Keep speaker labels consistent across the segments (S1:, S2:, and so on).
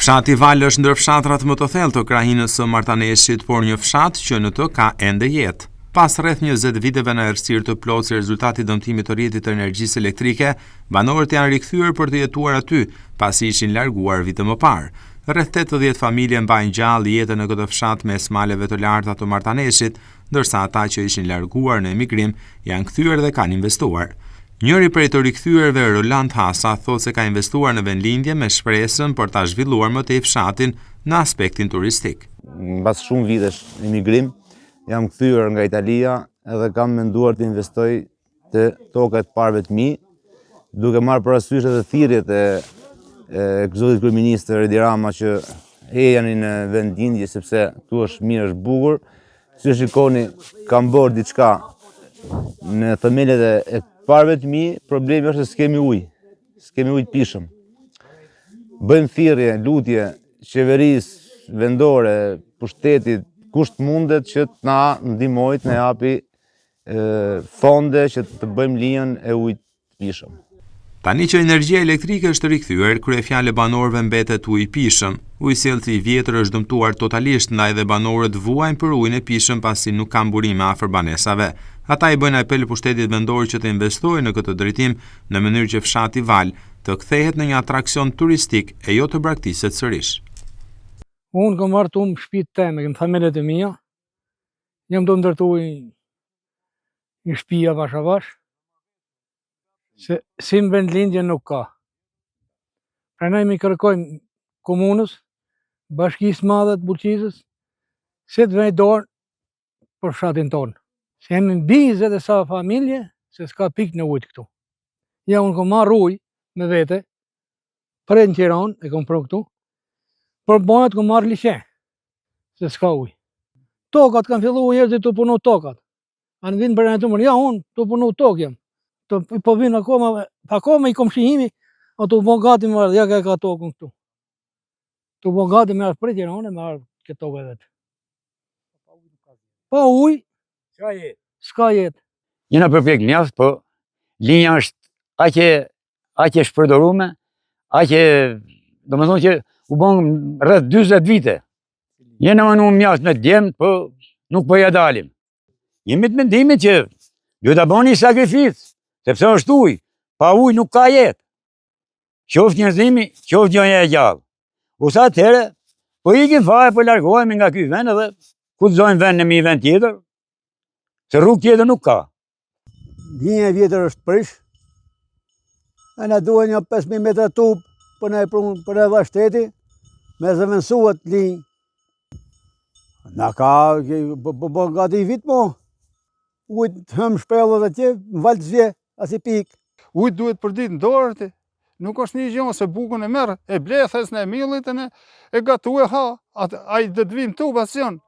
S1: Fshati Val është ndër fshatrat më të thellë të krahinës së Martaneshit, por një fshat që në të ka ende jetë. Pas rreth 20 viteve në errësirë të plotë si rezultati i dëmtimit të rrjetit të energjisë elektrike, banorët janë rikthyer për të jetuar aty, pasi ishin larguar vite më parë. Rreth 80 familje mbajnë gjallë jetën në këtë fshat mes maleve të larta të Martaneshit, ndërsa ata që ishin larguar në emigrim janë kthyer dhe kanë investuar. Njëri prej të rikthyerve, Roland Hasa, thotë se ka investuar në vendlindje me shpresën për ta zhvilluar më tej fshatin në aspektin turistik.
S2: Mbas shumë vitesh emigrim, jam kthyer nga Italia edhe kam menduar të investoj të tokat parëve të mi, duke marrë parasysh edhe thirrjet e zotit kryeminist Edi Rama që janë në vendlindje sepse këtu është mirë, është bukur. Si shikoni, kam bërë diçka në themelet e parëve të mi, problemi është se s'kemi ujë. S'kemi ujë të pishëm. Bëjmë thirrje, lutje qeverisë vendore, pushtetit, kush mundet që të na ndihmojë, të na japi fonde që të bëjmë linjën e ujit të pishëm.
S1: Tani që energjia elektrike është rikthyer, kryefjala e banorëve mbetet uji i pishëm. Ujësjellsi i vjetër është dëmtuar totalisht, ndaj dhe banorët vuajnë për ujin e pishëm pasi nuk kanë burime afër banesave. Ata i bëjnë apel pushtetit vendor që të investojë në këtë drejtim në mënyrë që fshati Val të kthehet në një atraksion turistik e jo të braktiset sërish.
S3: Unë kam marrë më shtëpitë time, kem themelet e mia. Jam do ndërtoj një shtëpi avash avash. Se si në vendlindje nuk ka. Prandaj mi kërkojmë komunës, bashkisë madhe të Bulqizës, se të vënë dorë për fshatin tonë. Se jemi në 20 e sa familje, se s'ka pikë në ujtë këtu. Ja, unë kom marrë ujë me vete, për e në Tiranë, e kom pro këtu, për banët kom marrë liqe, se s'ka ujë. Tokat kanë fillu njerëzit të punu tokat. Anë vinë për e në të mërë, ja, unë të punu tokë jam. Po vinë akoma i kom shihimi, a të bon gati me ardhë, ja ka tokën këtu. Të bon gati me ardhë për e Tiranë, me ardhë këtë tokë e vetë. Pa ujë, s'ka jetë.
S4: Jena përpjek mjaft, po linja është aqe shpërdorume, do më thonë që u bon rreth 40 vite. Jena më mjaft me djemë, po nuk po ja dalim. Jemi të mendimit që duhet ta bëni sakrificë, sepse është ujë, pa ujë nuk ka jetë. Qoftë njerëzimi, qoftë gjonja e gjallë. Ose atëherë, po ikim fare, po largohemi nga ky vend edhe kudzojmë vend në një vend tjetër, se rrugë tjetër nuk ka.
S5: Linja e vjetër është prish, e na duhen një 5.000 metra tub për e vashteti, me zëvendësuat linjë. Na ka, po gati vit mo, ujtë të hëm shpellët atje, në valë të zje, as i pikë.
S6: Ujtë duhet për ditë në dorët, nuk është një gjonë se bukën e merë, e blethes në millit e gatu e ha, a i dëdvim tubacion.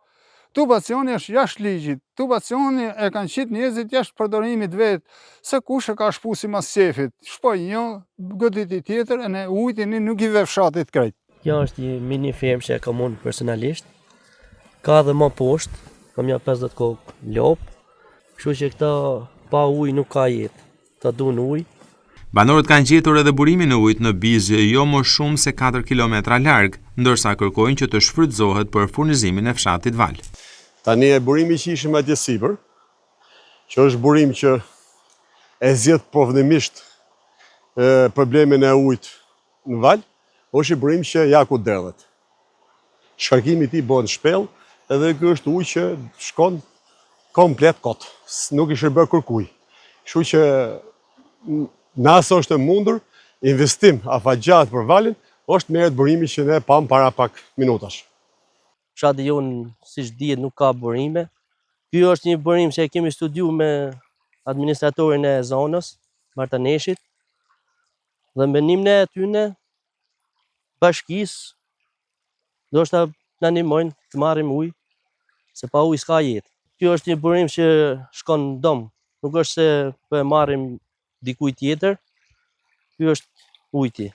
S6: Tubacioni është jashtë ligjit, tubacioni e kanë qitë njerëzit jashtë përdorimit vetë, se kush e ka shpu si mas qefit. Shpoj një, gëdit i tjetër, e në ujtin nuk i ve fshatit krejt.
S7: Kjo është një mini firmë që e kam unë personalisht, ka dhe më poshtë, kam një 50 kokë lopë, kështu që këta pa ujë nuk ka jetë, ta duan ujë.
S1: Banorët kanë gjetur edhe burimin e ujit në bizë jo më shumë se 4 kilometra larg, ndërsa kërkojnë që të shfrytëzohet për furnizimin e fshatit Val.
S8: Tani e burimi që ishim atje sipër, që është burim që e zgjedh provëdimisht problemin e ujit në Val, është i burim që ja ku derdhet. Shkarkimi i tij bëhet shpellë, edhe ky është ujë që shkon komplet kot, nuk i shërben kërkuj. Kështu që nëse është e mundur, investim afatgjat për Valin, është merret burimi që ne pam para pak minutash.
S7: Fshati jonë, siç dihet, nuk ka burime. Ky është një burim që e kemi studiuar me administratorin e zonës, Martaneshit, dhe mendimin e tyre bashkisë, ndoshta na ndihmojnë të marrim ujë, se pa ujë s'ka jetë. Ky është një burim që shkon në dom, nuk është se po e marrim dikuj tjetër, ky është ujti.